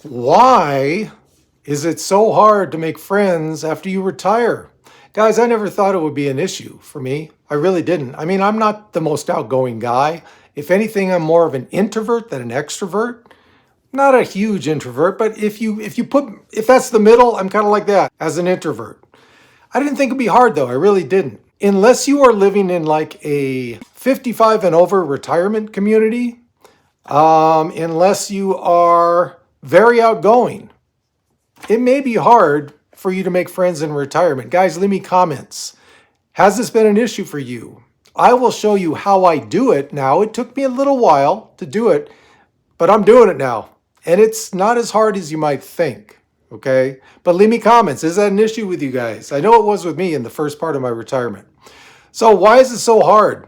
Why is it so hard to make friends after you retire? Guys, I never thought it would be an issue for me. I really didn't. I mean, I'm not the most outgoing guy. If anything, I'm more of an introvert than an extrovert. Not a huge introvert, but if that's the middle, I'm kind of like that as an introvert. I didn't think it'd be hard though. I really didn't. Unless you are living in like a 55 and over retirement community, unless you are very outgoing, it may be hard for you to make friends in retirement. Guys, leave me comments. Has this been an issue for you? I will show you how I do it now. It took me a little while to do it, but I'm doing it now. And it's not as hard as you might think, okay? But leave me comments. Is that an issue with you guys? I know it was with me in the first part of my retirement. So why is it so hard?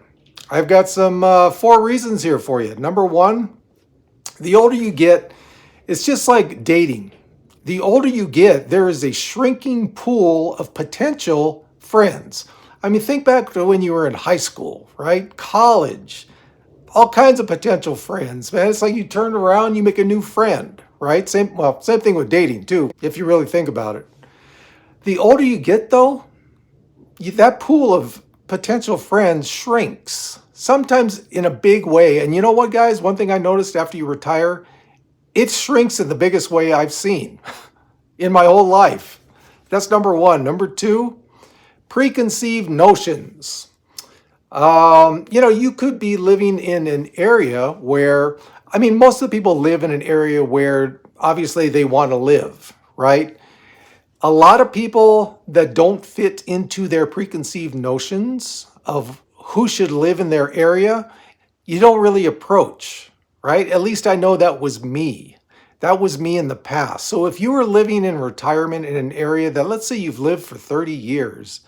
I've got some 4 reasons here for you. Number 1, the older you get, it's just like dating. The older you get, there is a shrinking pool of potential friends. I mean, think back to when you were in high school, right? College, all kinds of potential friends, man. It's like you turn around, you make a new friend, right? Same thing with dating too, if you really think about it. The older you get though, that pool of potential friends shrinks, sometimes in a big way. And you know what, guys? One thing I noticed after you retire, it shrinks in the biggest way I've seen in my whole life. That's number 1. Number 2, preconceived notions. You could be living in an area where, I mean, most of the people live in an area where obviously they want to live, right? A lot of people that don't fit into their preconceived notions of who should live in their area, you don't really approach, right? At least I know that was me. That was me in the past. So if you were living in retirement in an area that, let's say you've lived for 30 years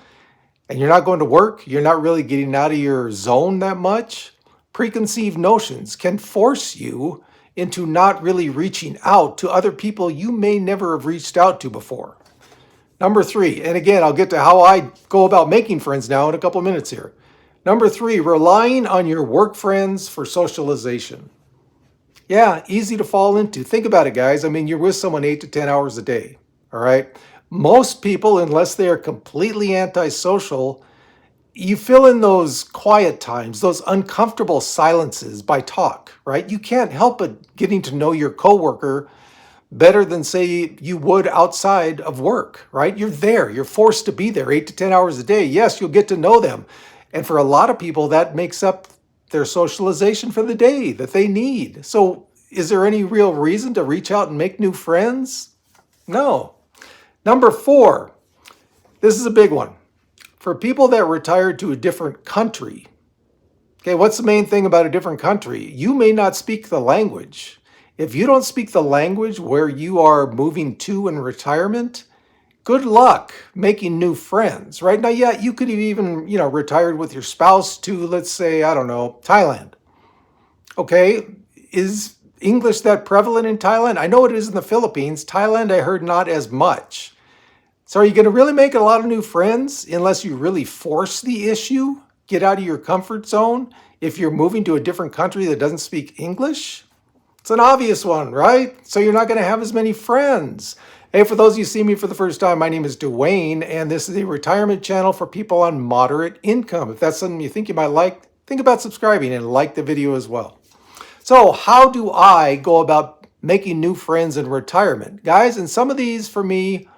and you're not going to work, you're not really getting out of your zone that much, preconceived notions can force you into not really reaching out to other people you may never have reached out to before. Number 3, and again, I'll get to how I go about making friends now in a couple of minutes here. Number 3, relying on your work friends for socialization. Yeah, easy to fall into. Think about it, guys. I mean, you're with someone 8 to 10 hours a day, all right? Most people, unless they are completely antisocial, you fill in those quiet times, those uncomfortable silences by talk, right? You can't help but getting to know your coworker better than, say, you would outside of work, right? You're there. You're forced to be there 8 to 10 hours a day. Yes, you'll get to know them. And for a lot of people, that makes up their socialization for the day that they need. So is there any real reason to reach out and make new friends? No. Number 4, this is a big one. For people that retired to a different country, okay, what's the main thing about a different country? You may not speak the language. If you don't speak the language where you are moving to in retirement, good luck making new friends, right? Now, yeah, you could have even, retired with your spouse to, let's say, I don't know, Thailand. Okay, is English that prevalent in Thailand? I know it is in the Philippines. Thailand, I heard not as much. So are you going to really make a lot of new friends unless you really force the issue? Get out of your comfort zone if you're moving to a different country that doesn't speak English? It's an obvious one, right? So you're not going to have as many friends. Hey, for those of you who see me for the first time, my name is Duane, and this is a retirement channel for people on moderate income. If that's something you think you might like, think about subscribing and like the video as well. So how do I go about making new friends in retirement? Guys, and some of these for me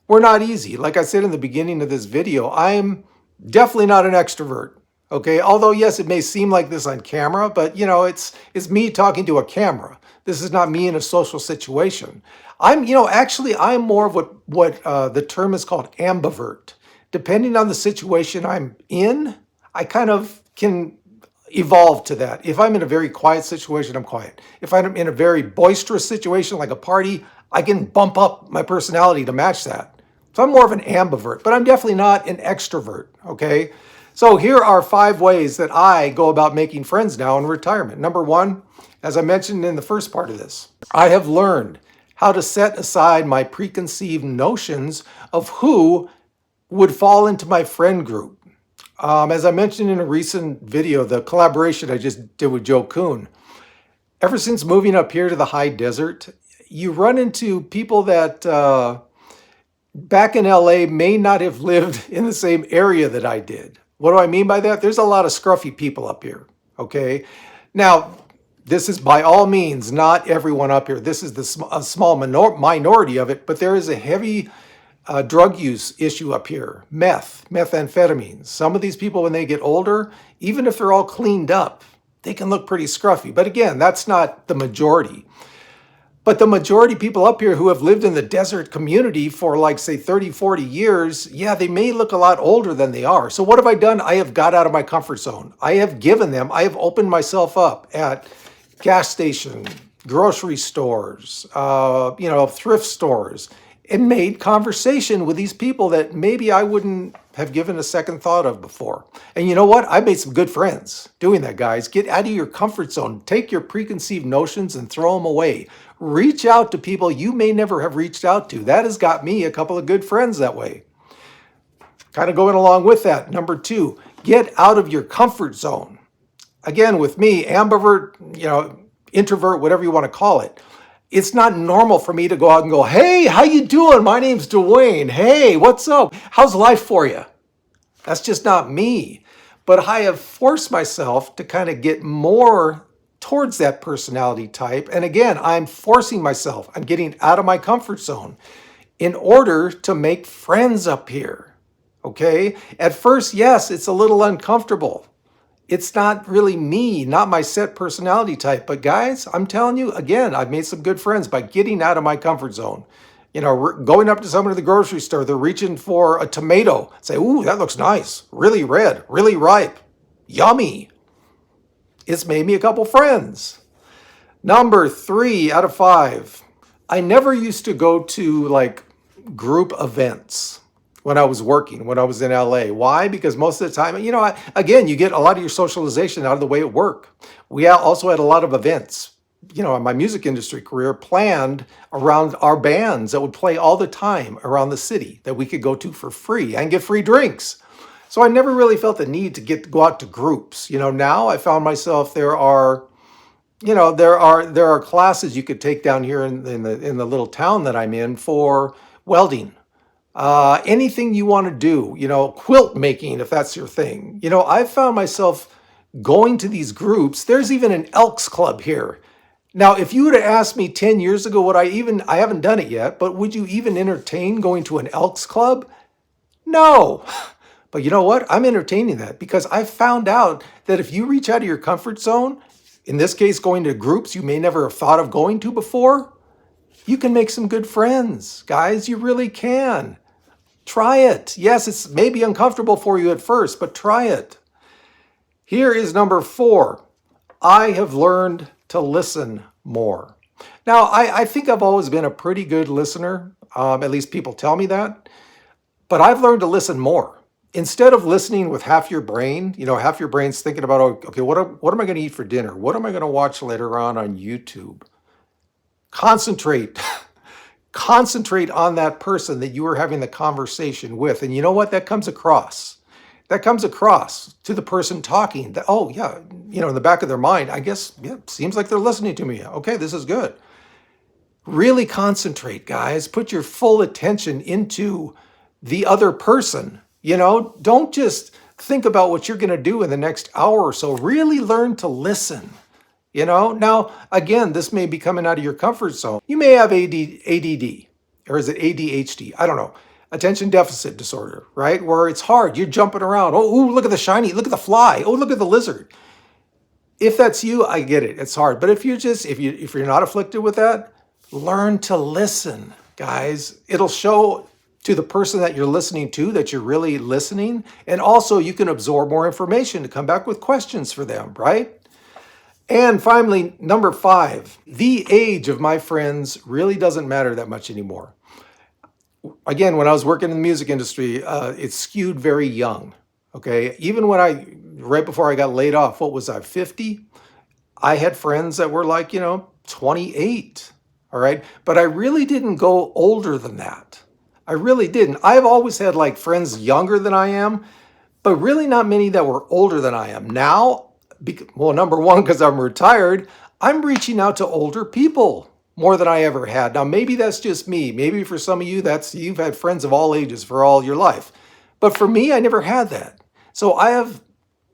were not easy. Like I said in the beginning of this video, I'm definitely not an extrovert. Okay, although yes, it may seem like this on camera, but it's me talking to a camera. This is not me in a social situation. I'm more of what the term is called ambivert. Depending on the situation I'm in, I kind of can evolve to that. If I'm in a very quiet situation, I'm quiet. If I'm in a very boisterous situation like a party, I can bump up my personality to match that. So I'm more of an ambivert, but I'm definitely not an extrovert, okay? So here are 5 ways that I go about making friends now in retirement. Number 1, as I mentioned in the first part of this, I have learned how to set aside my preconceived notions of who would fall into my friend group. As I mentioned in a recent video, the collaboration I just did with Joe Kuhn, ever since moving up here to the high desert, you run into people that back in LA may not have lived in the same area that I did. What do I mean by that? There's a lot of scruffy people up here. Okay. Now, this is by all means not everyone up here. This is a small minority of it, but there is a heavy drug use issue up here. Methamphetamines. Some of these people, when they get older, even if they're all cleaned up, they can look pretty scruffy. But again, that's not the majority. But the majority of people up here who have lived in the desert community for like, say, 30, 40 years, yeah, they may look a lot older than they are. So what have I done? I have got out of my comfort zone. I have opened myself up at gas station, grocery stores, thrift stores, and made conversation with these people that maybe I wouldn't have given a second thought of before. And you know what? I made some good friends doing that, guys. Get out of your comfort zone. Take your preconceived notions and throw them away. Reach out to people you may never have reached out to. That has got me a couple of good friends that way. Kind of going along with that. Number 2, get out of your comfort zone. Again, with me, ambivert, introvert, whatever you want to call it. It's not normal for me to go out and go, hey, how you doing? My name's Duane. Hey, what's up? How's life for you? That's just not me. But I have forced myself to kind of get more towards that personality type. And again, I'm forcing myself. I'm getting out of my comfort zone in order to make friends up here. Okay? At first, yes, it's a little uncomfortable. It's not really me, not my set personality type. But guys, I'm telling you, again, I've made some good friends by getting out of my comfort zone. Going up to someone at the grocery store, they're reaching for a tomato. Say, ooh, that looks nice. Really red, really ripe. Yummy. It's made me a couple friends. Number 3 out of 5. I never used to go to like group events when I was working, when I was in LA. Why? Because most of the time, again, you get a lot of your socialization out of the way at work. We also had a lot of events, in my music industry career planned around our bands that would play all the time around the city that we could go to for free and get free drinks. So I never really felt the need to go out to groups. Now I found myself there are classes you could take down here in the little town that I'm in for welding. Anything you want to do, quilt making, if that's your thing. I've found myself going to these groups. There's even an Elks Club here. Now, if you would have asked me 10 years ago, I haven't done it yet, but would you even entertain going to an Elks Club? No. But you know what? I'm entertaining that because I found out that if you reach out of your comfort zone, in this case, going to groups you may never have thought of going to before, you can make some good friends. Guys, you really can. Try it. Yes, it's maybe uncomfortable for you at first, but try it. Here is number 4. I have learned to listen more. Now, I think I've always been a pretty good listener. At least people tell me that. But I've learned to listen more. Instead of listening with half your brain, half your brain's thinking about, okay, what am I going to eat for dinner? What am I going to watch later on YouTube? Concentrate. Concentrate on that person that you are having the conversation with. And you know what? That comes across. That comes across to the person talking. That, oh, yeah, in the back of their mind, I guess, yeah, seems like they're listening to me. Okay, this is good. Really concentrate, guys. Put your full attention into the other person. Don't just think about what you're going to do in the next hour or so. Really learn to listen. Now, again, this may be coming out of your comfort zone. You may have ADD, or is it ADHD? I don't know. Attention deficit disorder, right? Where it's hard. You're jumping around. Oh, ooh, look at the shiny. Look at the fly. Oh, look at the lizard. If that's you, I get it. It's hard. But if you're not afflicted with that, learn to listen, guys. It'll show to the person that you're listening to that you're really listening. And also you can absorb more information to come back with questions for them, right? And finally, number 5, the age of my friends really doesn't matter that much anymore. Again, when I was working in the music industry, it skewed very young. Okay. Even right before I got laid off, what was I, 50? I had friends that were like, 28. All right. But I really didn't go older than that. I really didn't. I've always had like friends younger than I am, but really not many that were older than I am. Now, well, number 1, because I'm retired, I'm reaching out to older people. more than I ever had. Now, maybe that's just me. Maybe for some of you, you've had friends of all ages for all your life. But for me, I never had that. So I have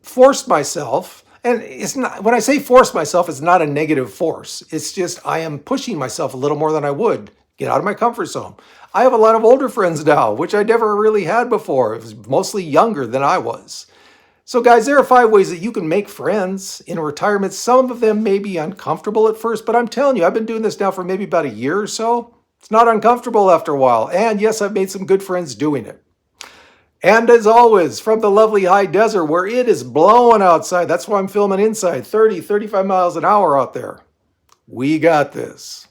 forced myself, and it's not, when I say force myself, it's not a negative force. It's just I am pushing myself a little more than I would. Get out of my comfort zone. I have a lot of older friends now, which I never really had before. It was mostly younger than I was. So guys, there are 5 ways that you can make friends in retirement. Some of them may be uncomfortable at first, but I'm telling you, I've been doing this now for maybe about a year or so. It's not uncomfortable after a while. And yes, I've made some good friends doing it. And as always, from the lovely high desert where it is blowing outside, that's why I'm filming inside, 30, 35 miles an hour out there. We got this.